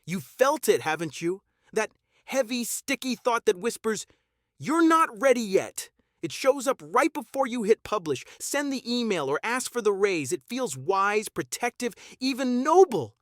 You felt it, haven't you? That heavy, sticky thought that whispers, "You're not ready yet." It shows up right before you hit publish, send the email, or ask for the raise. It feels wise, protective, even noble.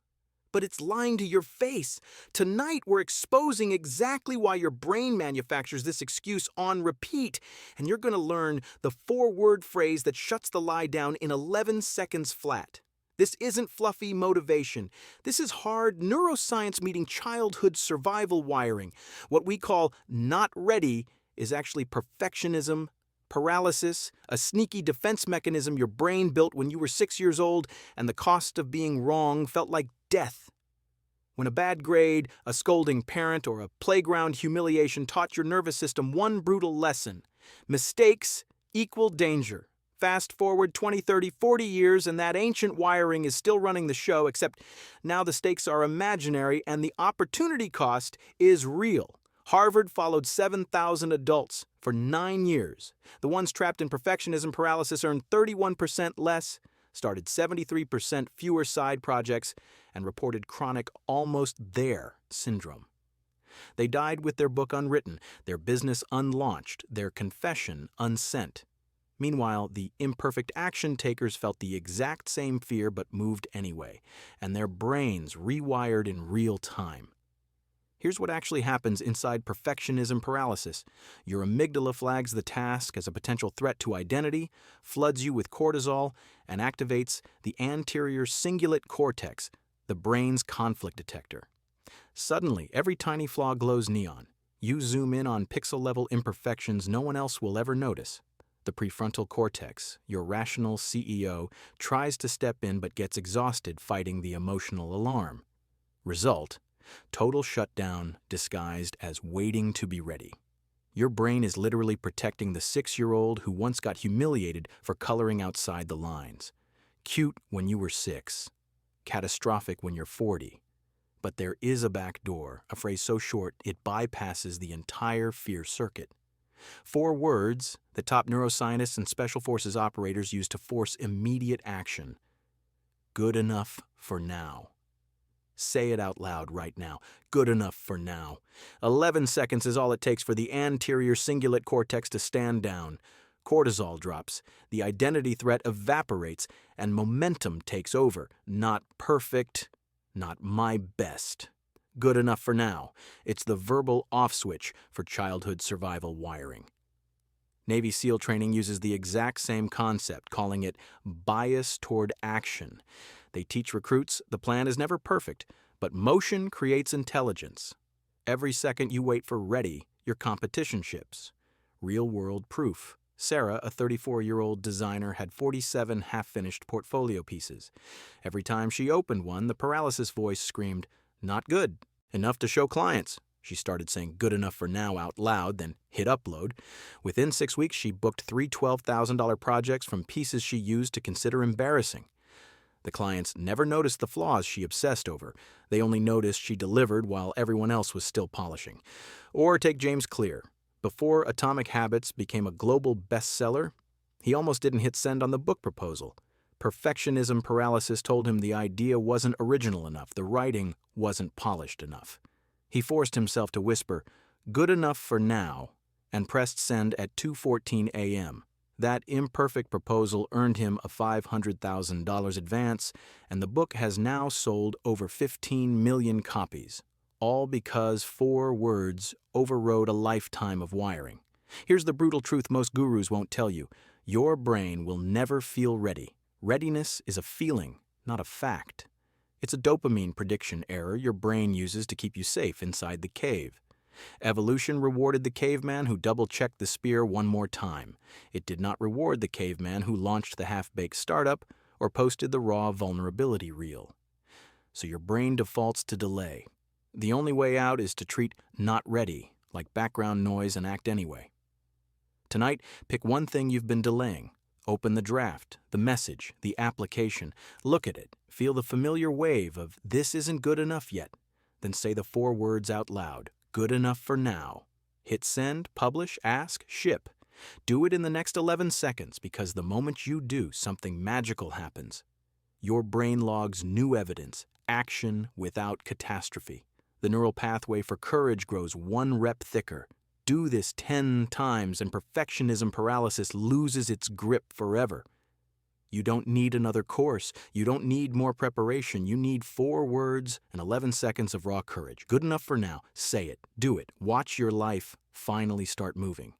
But it's lying to your face. Tonight, we're exposing exactly why your brain manufactures this excuse on repeat, and you're going to learn the four-word phrase that shuts the lie down in 11 seconds flat. This isn't fluffy motivation. This is hard neuroscience meeting childhood survival wiring. What we call not ready is actually perfectionism, paralysis, a sneaky defense mechanism your brain built when you were 6 years old, and the cost of being wrong felt like death. When a bad grade, a scolding parent, or a playground humiliation taught your nervous system one brutal lesson: mistakes equal danger. Fast forward 20, 30, 40 years, and that ancient wiring is still running the show, except now the stakes are imaginary and the opportunity cost is real. Harvard followed 7,000 adults for 9 years. The ones trapped in perfectionism paralysis earned 31% less, started 73% fewer side projects, and reported chronic almost there syndrome. They died with their book unwritten, their business unlaunched, their confession unsent. Meanwhile, the imperfect action takers felt the exact same fear but moved anyway, and their brains rewired in real time. Here's what actually happens inside perfectionism paralysis. Your amygdala flags the task as a potential threat to identity, floods you with cortisol, and activates the anterior cingulate cortex, the brain's conflict detector. Suddenly, every tiny flaw glows neon. You zoom in on pixel-level imperfections no one else will ever notice. The prefrontal cortex, your rational CEO, tries to step in but gets exhausted fighting the emotional alarm. Result: total shutdown disguised as waiting to be ready. Your brain is literally protecting the 6-year-old who once got humiliated for coloring outside the lines. Cute when you were 6. Catastrophic when you're 40. But there is a back door, a phrase so short it bypasses the entire fear circuit. 4 words that top neuroscientists and special forces operators use to force immediate action. Good enough for now. Say it out loud right now. Good enough for now. 11 seconds is all it takes for the anterior cingulate cortex to stand down. Cortisol drops, the identity threat evaporates, and momentum takes over. Not perfect, not my best. Good enough for now. It's the verbal off switch for childhood survival wiring. Navy SEAL training uses the exact same concept, calling it bias toward action. They teach recruits the plan is never perfect, but motion creates intelligence. Every second you wait for ready, your competition ships. Real-world proof. Sarah, a 34-year-old designer, had 47 half-finished portfolio pieces. Every time she opened one, the paralysis voice screamed, "Not good. Enough to show clients." She started saying "good enough for now" out loud, then hit upload. Within 6 weeks, she booked 3 $12,000 projects from pieces she used to consider embarrassing. The clients never noticed the flaws she obsessed over. They only noticed she delivered while everyone else was still polishing. Or take James Clear. Before Atomic Habits became a global bestseller, he almost didn't hit send on the book proposal. Perfectionism paralysis told him the idea wasn't original enough, the writing wasn't polished enough. He forced himself to whisper, "Good enough for now," and pressed send at 2:14 a.m. That imperfect proposal earned him a $500,000 advance, and the book has now sold over 15 million copies, all because 4 words overrode a lifetime of wiring. Here's the brutal truth most gurus won't tell you. Your brain will never feel ready. Readiness is a feeling, not a fact. It's a dopamine prediction error your brain uses to keep you safe inside the cave. Evolution rewarded the caveman who double-checked the spear one more time. It did not reward the caveman who launched the half-baked startup or posted the raw vulnerability reel. So your brain defaults to delay. The only way out is to treat "not ready" like background noise and act anyway. Tonight, pick one thing you've been delaying. Open the draft, the message, the application. Look at it. Feel the familiar wave of "this isn't good enough yet." Then say the 4 words out loud. Good enough for now. Hit send, publish, ask, ship. Do it in the next 11 seconds because the moment you do, something magical happens. Your brain logs new evidence, action without catastrophe. The neural pathway for courage grows 1 rep thicker. Do this 10 times and perfectionism paralysis loses its grip forever. You don't need another course. You don't need more preparation. You need 4 words and 11 seconds of raw courage. Good enough for now. Say it. Do it. Watch your life finally start moving.